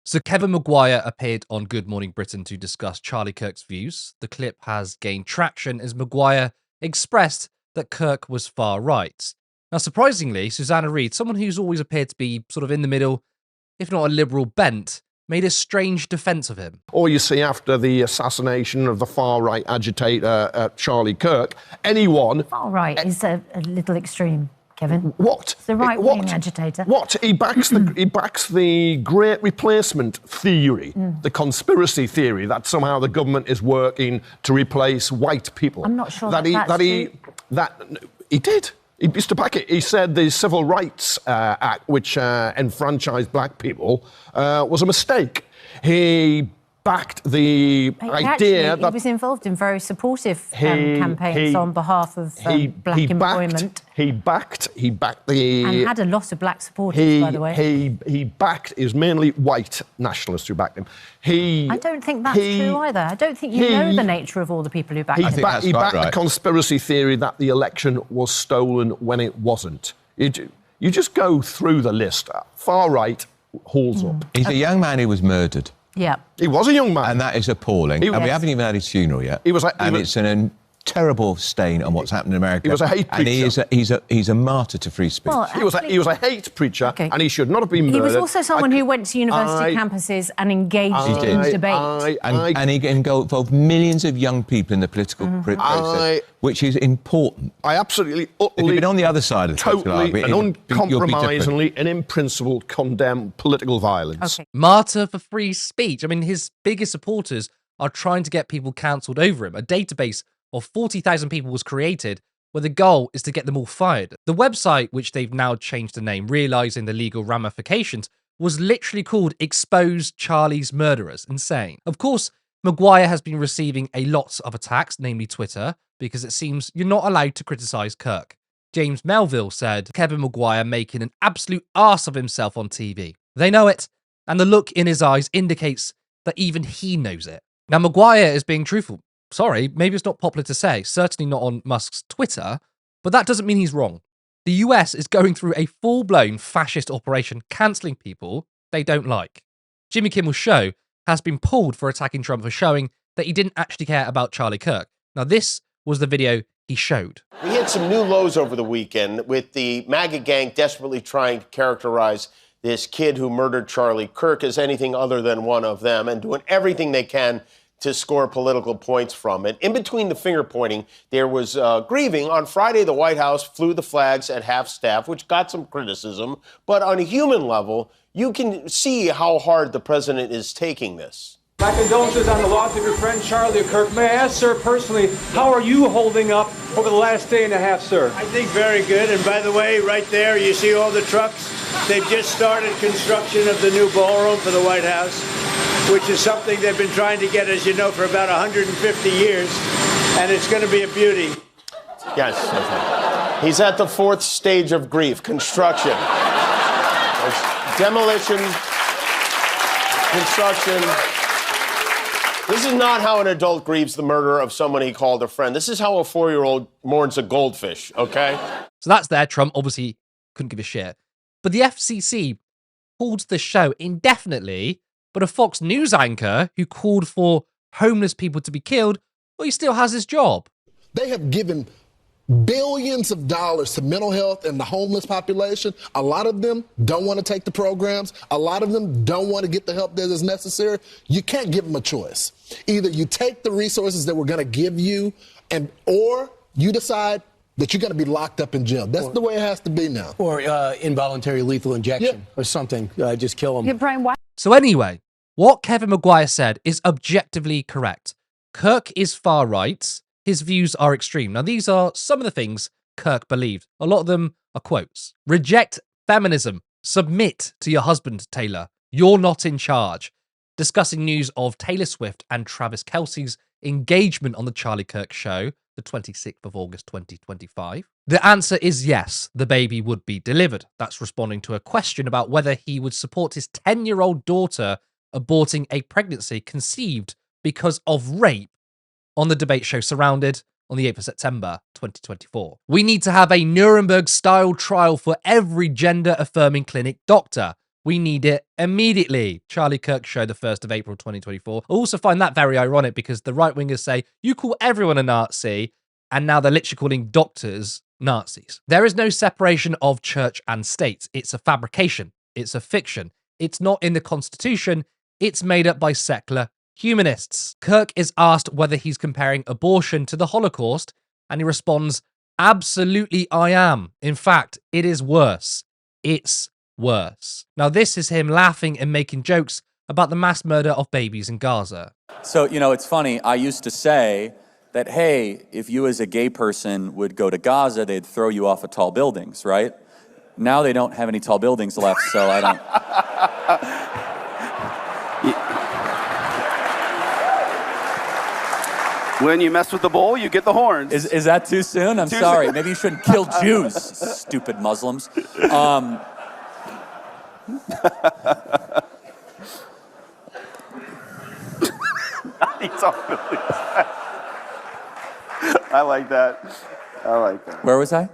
So Kevin Maguire appeared on Good Morning Britain to discuss Charlie Kirk's views. The clip has gained traction as Maguire expressed that Kirk was far right. Now, surprisingly, Susana Reid, someone who's always appeared to be sort of in the middle, if not a liberal bent, made a strange defence of him. Or you see, after the assassination of the far-right agitator Charlie Kirk, anyone... Far-right is a little extreme, Kevin. What? It's the right-wing agitator. What? He backs the Great Replacement theory, the conspiracy theory that somehow the government is working to replace white people. I'm not sure that's true. He did. He used to back it. He said the Civil Rights Act, which enfranchised black people, was a mistake. He backed the idea that... He was involved in very supportive campaigns on behalf of black employment. He backed the... And had a lot of black supporters, by the way. He backed... It was mainly white nationalists who backed him. I don't think that's true either. I don't think you know the nature of all the people who backed him. He backed the conspiracy theory that the election was stolen when it wasn't. You just go through the list. Far right hauls up. He's a young man who was murdered. Yeah. He was a young man. And that is appalling. And we haven't even had his funeral yet. It's a terrible stain on what's happened in America. He was a hate preacher. And he's a marter to free speech. Well, he was a hate preacher, and he should not have been murdered. He was also someone who went to university campuses and engaged in debate. And he involved millions of young people in the political process, which is important. I absolutely, utterly... If you'd been on the other side of the totally and uncompromisingly and in principle condemn political violence. Okay. Martyr for free speech. I mean, his biggest supporters are trying to get people cancelled over him. A database of 40,000 people was created where the goal is to get them all fired. The website, which they've now changed the name, realising the legal ramifications, was literally called Expose Charlie's Murderers. Insane. Of course, Maguire has been receiving a lot of attacks, namely Twitter, because it seems you're not allowed to criticise Kirk. James Melville said, Kevin Maguire making an absolute arse of himself on TV. They know it, and the look in his eyes indicates that even he knows it. Now, Maguire is being truthful. Sorry, maybe it's not popular to say, certainly not on Musk's Twitter, but that doesn't mean he's wrong. The US is going through a full-blown fascist operation, cancelling people they don't like. Jimmy Kimmel's show has been pulled for attacking Trump for showing that he didn't actually care about Charlie Kirk. Now, this was the video he showed. We hit some new lows over the weekend with the MAGA gang desperately trying to characterize this kid who murdered Charlie Kirk as anything other than one of them and doing everything they can to score political points from it. In between the finger pointing, there was grieving. On Friday, the White House flew the flags at half-staff, which got some criticism. But on a human level, you can see how hard the president is taking this. My condolences on the loss of your friend Charlie Kirk. May I ask, sir, personally, how are you holding up over the last day and a half, sir? I think very good. And by the way, right there, you see all the trucks? They've just started construction of the new ballroom for the White House, which is something they've been trying to get, as you know, for about 150 years. And it's going to be a beauty. Yes. He's at the fourth stage of grief, construction. There's demolition, construction. This is not how an adult grieves the murder of someone he called a friend. This is how a 4-year-old mourns a goldfish, okay? So that's there. Trump obviously couldn't give a shit. But the FCC pulled the show indefinitely, but a Fox News anchor who called for homeless people to be killed, well, he still has his job. They have given billions of dollars to mental health and the homeless population. A lot of them don't want to take the programs. A lot of them don't want to get the help that is necessary. You can't give them a choice. Either you take the resources that we're going to give you, or you decide that you're going to be locked up in jail. That's the way it has to be now. Or involuntary lethal injection or something. Just kill them. Your brain, why? So anyway, what Kevin Maguire said is objectively correct. Kirk is far right. His views are extreme. Now, these are some of the things Kirk believed. A lot of them are quotes. Reject feminism. Submit to your husband, Taylor. You're not in charge. Discussing news of Taylor Swift and Travis Kelce's engagement on the Charlie Kirk show, the 26th of August 2025. The answer is yes, the baby would be delivered. That's responding to a question about whether he would support his 10-year-old daughter aborting a pregnancy conceived because of rape on the debate show Surrounded on the 8th of September 2024. We need to have a Nuremberg-style trial for every gender-affirming clinic doctor. We need it immediately. Charlie Kirk show, the 1st of April 2024. I also find that very ironic because the right-wingers say, you call everyone a Nazi, and now they're literally calling doctors Nazis. There is no separation of church and state. It's a fabrication. It's a fiction. It's not in the Constitution. It's made up by secular humanists. Kirk is asked whether he's comparing abortion to the Holocaust, and he responds, absolutely I am. In fact, it is worse. It's worse. Now, this is him laughing and making jokes about the mass murder of babies in Gaza. So, you know, it's funny. I used to say that, hey, if you as a gay person would go to Gaza, they'd throw you off of tall buildings, right? Now they don't have any tall buildings left, so I don't... When you mess with the bull, you get the horns. Is that too soon? I'm sorry. Soon. Maybe you shouldn't kill Jews, stupid Muslims. He's all I like that. I like that. Where was I?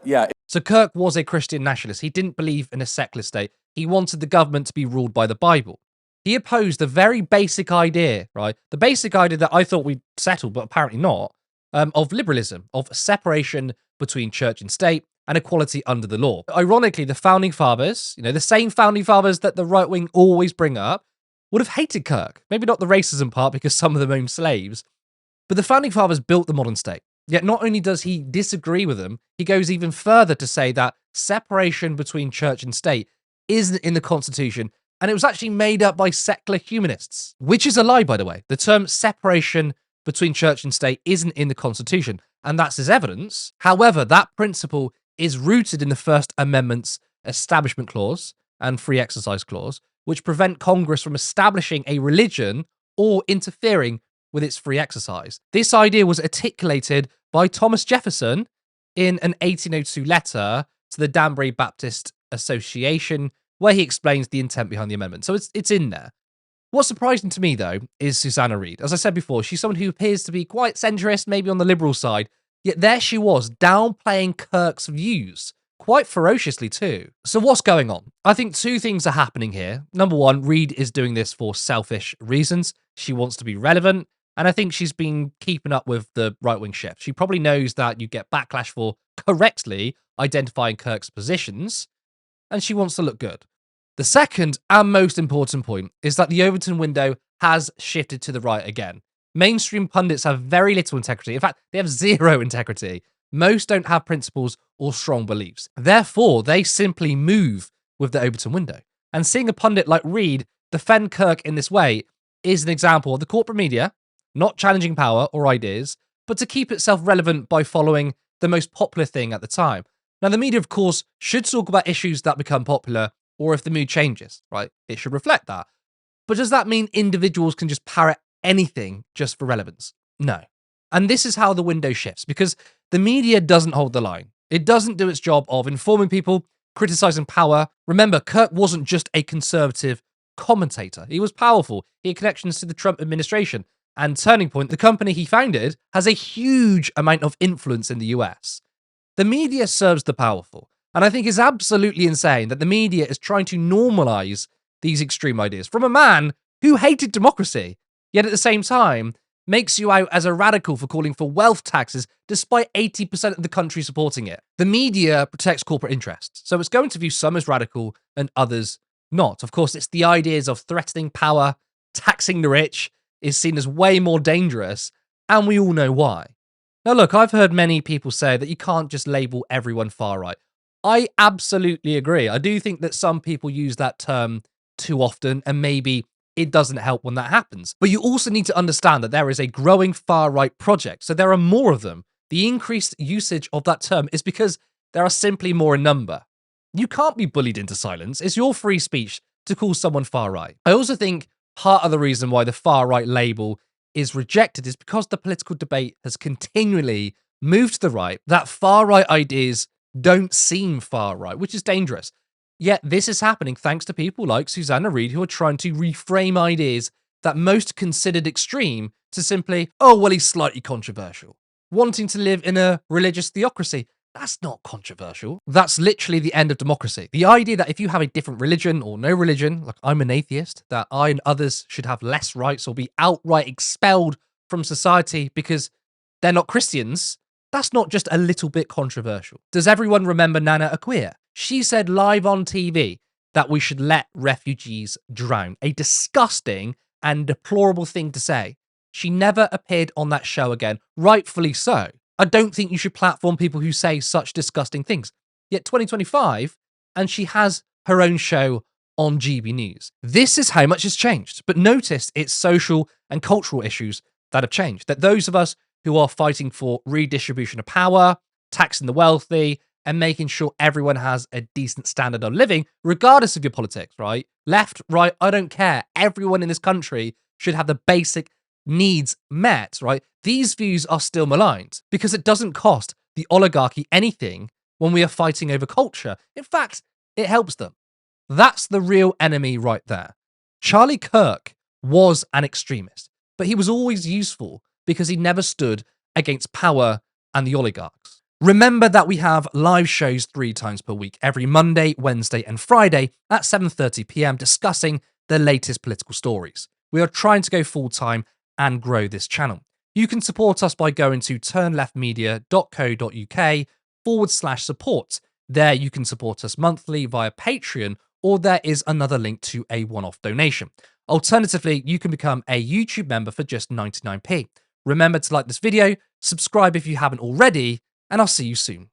Yeah. So Kirk was a Christian nationalist. He didn't believe in a secular state. He wanted the government to be ruled by the Bible. He opposed the very basic idea, right? The basic idea that I thought we'd settled, but apparently not, of liberalism, of separation between church and state, and equality under the law. Ironically, the founding fathers, you know, the same founding fathers that the right wing always bring up, would have hated Kirk. Maybe not the racism part because some of them owned slaves, but the founding fathers built the modern state. Yet not only does he disagree with them, he goes even further to say that separation between church and state isn't in the Constitution, and it was actually made up by secular humanists, which is a lie, by the way. The term separation between church and state isn't in the Constitution, and that's his evidence. However, that principle is rooted in the First Amendment's Establishment Clause and Free Exercise Clause, which prevent Congress from establishing a religion or interfering with its free exercise. This idea was articulated by Thomas Jefferson in an 1802 letter to the Danbury Baptist Association, where he explains the intent behind the amendment. So it's in there. What's surprising to me, though, is Susana Reid. As I said before, she's someone who appears to be quite centrist, maybe on the liberal side, yet there she was, downplaying Kirk's views, quite ferociously too. So what's going on? I think two things are happening here. Number one, Reid is doing this for selfish reasons. She wants to be relevant, and I think she's been keeping up with the right-wing shift. She probably knows that you get backlash for correctly identifying Kirk's positions, and she wants to look good. The second and most important point is that the Overton window has shifted to the right again. Mainstream pundits have very little integrity. In fact, they have zero integrity. Most don't have principles or strong beliefs. Therefore, they simply move with the Overton window. And seeing a pundit like Reid defend Kirk in this way is an example of the corporate media not challenging power or ideas, but to keep itself relevant by following the most popular thing at the time. Now, the media, of course, should talk about issues that become popular, or if the mood changes, right? It should reflect that. But does that mean individuals can just parrot anything just for relevance? No. And this is how the window shifts, because the media doesn't hold the line. It doesn't do its job of informing people, criticizing power. Remember, Kirk wasn't just a conservative commentator. He was powerful. He had connections to the Trump administration. And Turning Point, the company he founded, has a huge amount of influence in the US. The media serves the powerful. And I think it's absolutely insane that the media is trying to normalize these extreme ideas from a man who hated democracy, yet at the same time makes you out as a radical for calling for wealth taxes despite 80% of the country supporting it. The media protects corporate interests, so it's going to view some as radical and others not. Of course, it's the ideas of threatening power, taxing the rich is seen as way more dangerous, and we all know why. Now look, I've heard many people say that you can't just label everyone far right. I absolutely agree. I do think that some people use that term too often, and maybe it doesn't help when that happens. But you also need to understand that there is a growing far-right project, so there are more of them. The increased usage of that term is because there are simply more in number. You can't be bullied into silence. It's your free speech to call someone far-right. I also think part of the reason why the far-right label is rejected is because the political debate has continually moved to the right, that far-right ideas don't seem far-right, which is dangerous. Yet this is happening thanks to people like Susana Reid, who are trying to reframe ideas that most considered extreme to simply, oh, well, he's slightly controversial. Wanting to live in a religious theocracy. That's not controversial. That's literally the end of democracy. The idea that if you have a different religion or no religion, like I'm an atheist, that I and others should have less rights or be outright expelled from society because they're not Christians, that's not just a little bit controversial. Does everyone remember Nana Acquia? She said live on TV that we should let refugees drown. A disgusting and deplorable thing to say. She never appeared on that show again, rightfully so. I don't think you should platform people who say such disgusting things. Yet 2025, and she has her own show on GB News. This is how much has changed. But notice it's social and cultural issues that have changed. That those of us who are fighting for redistribution of power, taxing the wealthy, and making sure everyone has a decent standard of living, regardless of your politics, right? Left, right, I don't care. Everyone in this country should have the basic needs met, right? These views are still maligned because it doesn't cost the oligarchy anything when we are fighting over culture. In fact, it helps them. That's the real enemy right there. Charlie Kirk was an extremist, but he was always useful because he never stood against power and the oligarchs. Remember that we have live shows 3 times per week, every Monday, Wednesday, and Friday at 7:30 p.m. discussing the latest political stories. We are trying to go full-time and grow this channel. You can support us by going to turnleftmedia.co.uk/support. There you can support us monthly via Patreon, or there is another link to a one-off donation. Alternatively, you can become a YouTube member for just 99p. Remember to like this video, subscribe if you haven't already, and I'll see you soon.